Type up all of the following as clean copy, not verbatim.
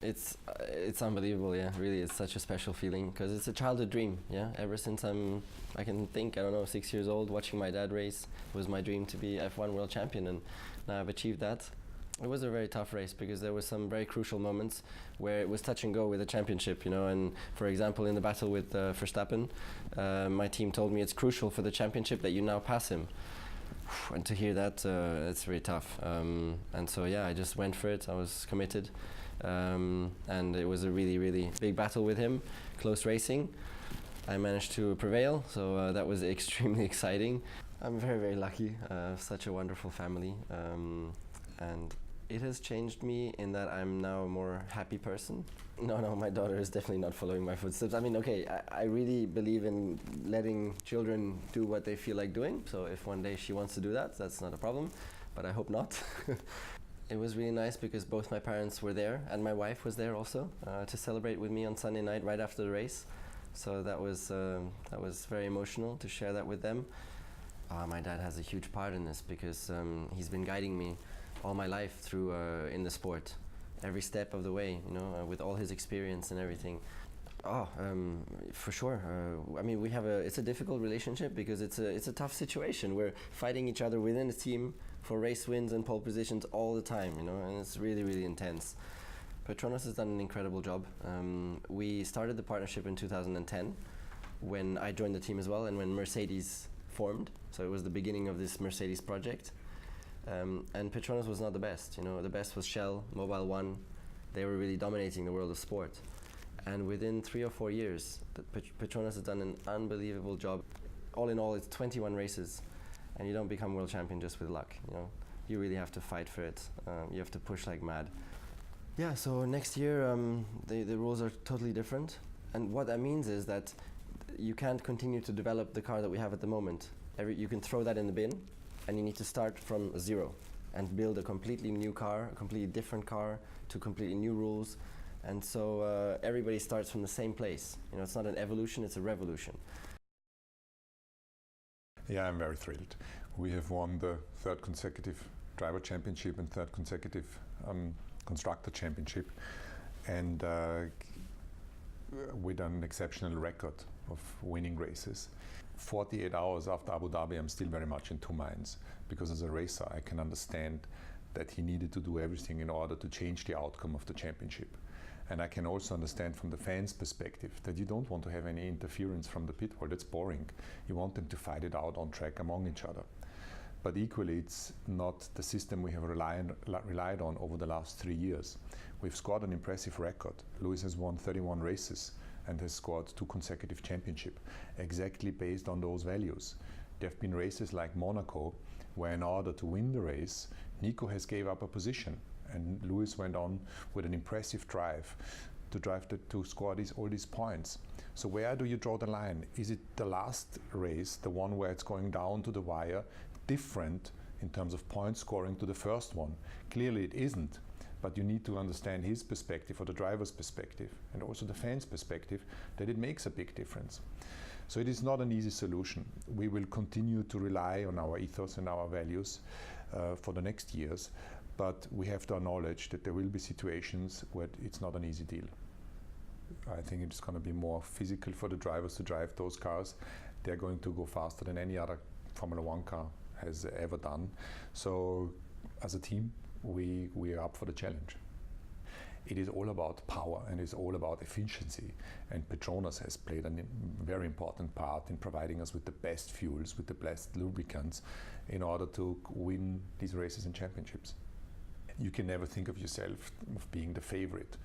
It's unbelievable, yeah. Really, it's such a special feeling because it's a childhood dream, yeah. Ever since I can think, I don't know, 6 years old, watching my dad race, it was my dream to be F1 world champion, and now I've achieved that. It was a very tough race because there were some very crucial moments where it was touch and go with the championship, you know. And for example, in the battle with Verstappen, my team told me it's crucial for the championship that you now pass him. And to hear that, it's very tough. And so yeah, I just went for it. I was committed. And it was a really, really big battle with him, close racing. I managed to prevail, so that was extremely exciting. I'm very, very lucky, such a wonderful family, and it has changed me in that I'm now a more happy person. No, my daughter is definitely not following my footsteps. I mean, okay, I really believe in letting children do what they feel like doing, so if one day she wants to do that, that's not a problem, but I hope not. It was really nice because both my parents were there and my wife was there also to celebrate with me on Sunday night right after the race. So that was very emotional to share that with them. My dad has a huge part in this because he's been guiding me all my life through in the sport, every step of the way, you know, with all his experience and everything. For sure. I mean, it's a difficult relationship because it's a tough situation. We're fighting each other within the team for race wins and pole positions all the time, you know, and it's really, really intense. PETRONAS has done an incredible job. We started the partnership in 2010 when I joined the team as well and when Mercedes formed. So it was the beginning of this Mercedes project. And PETRONAS was not the best, you know, the best was Shell, Mobil 1. They were really dominating the world of sport. And within 3 or 4 years, PETRONAS has done an unbelievable job. All in all, it's 21 races. And you don't become world champion just with luck, you know. You really have to fight for it. You have to push like mad. Yeah, so next year the rules are totally different. And what that means is that you can't continue to develop the car that we have at the moment. You can throw that in the bin and you need to start from zero and build a completely new car, a completely different car to completely new rules. And so everybody starts from the same place. You know, it's not an evolution, it's a revolution. Yeah, I'm very thrilled. We have won the 3rd consecutive driver championship and 3rd consecutive constructor championship, and with an exceptional record of winning races. 48 hours after Abu Dhabi, I'm still very much in two minds, because as a racer, I can understand that he needed to do everything in order to change the outcome of the championship. And I can also understand from the fans' perspective that you don't want to have any interference from the pit wall. That's boring. You want them to fight it out on track among each other. But equally, it's not the system we have relied on over the last 3 years. We've scored an impressive record. Lewis has won 31 races and has scored 2 consecutive championships, exactly based on those values. There have been races like Monaco, where in order to win the race, Nico has gave up a position. And Lewis went on with an impressive drive to score all these points. So where do you draw the line? Is it the last race, the one where it's going down to the wire, different in terms of point scoring to the first one? Clearly it isn't, but you need to understand his perspective or the driver's perspective and also the fans' perspective that it makes a big difference. So it is not an easy solution. We will continue to rely on our ethos and our values for the next years. But we have to acknowledge that there will be situations where it's not an easy deal. I think it's going to be more physical for the drivers to drive those cars. They're going to go faster than any other Formula One car has ever done. So as a team, we are up for the challenge. It is all about power and it's all about efficiency. And PETRONAS has played a very important part in providing us with the best fuels, with the best lubricants in order to win these races and championships. You can never think of yourself of being the favorite.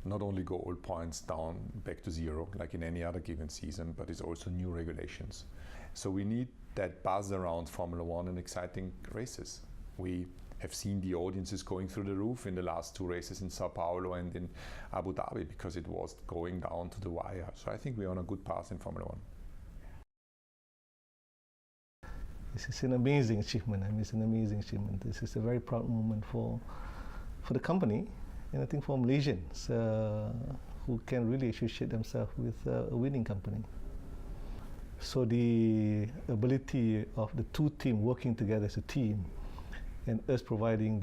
Not only go all points down back to zero, like in any other given season, but it's also new regulations. So we need that buzz around Formula One and exciting races. We have seen the audiences going through the roof in the last 2 races in Sao Paulo and in Abu Dhabi because it was going down to the wire. So I think we're on a good path in Formula One. This is an amazing achievement. I mean, it's an amazing achievement. This is a very proud moment for the company, and I think for Malaysians who can really associate themselves with a winning company. So the ability of the 2 teams working together as a team, and us providing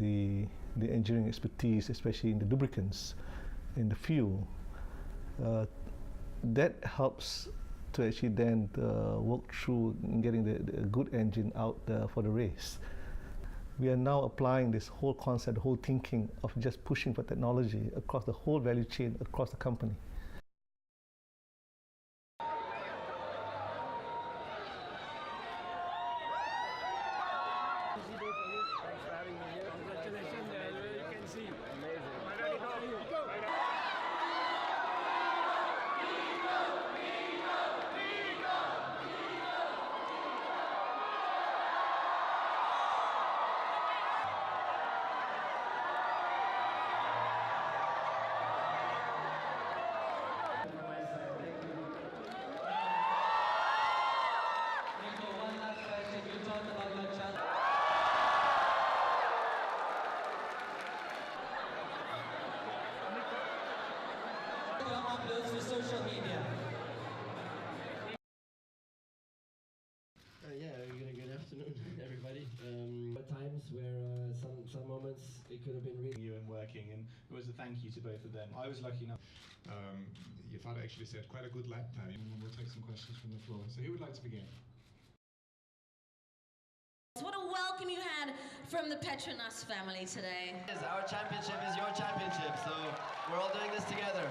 the engineering expertise, especially in the lubricants, in the fuel. That helps to actually then work through getting the good engine out for the race. We are now applying this whole concept, the whole thinking of just pushing for technology across the whole value chain, across the company. For social media. Good afternoon, everybody. At times where some moments it could have been really. You and working, and it was a thank you to both of them. I was lucky enough. Your father actually said quite a good lap time, and we'll take some questions from the floor. So who would like to begin? What a welcome you had from the PETRONAS family today. Our championship is your championship, so we're all doing this together.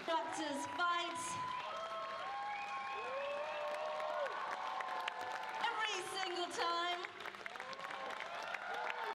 Doctors fight. Every single time.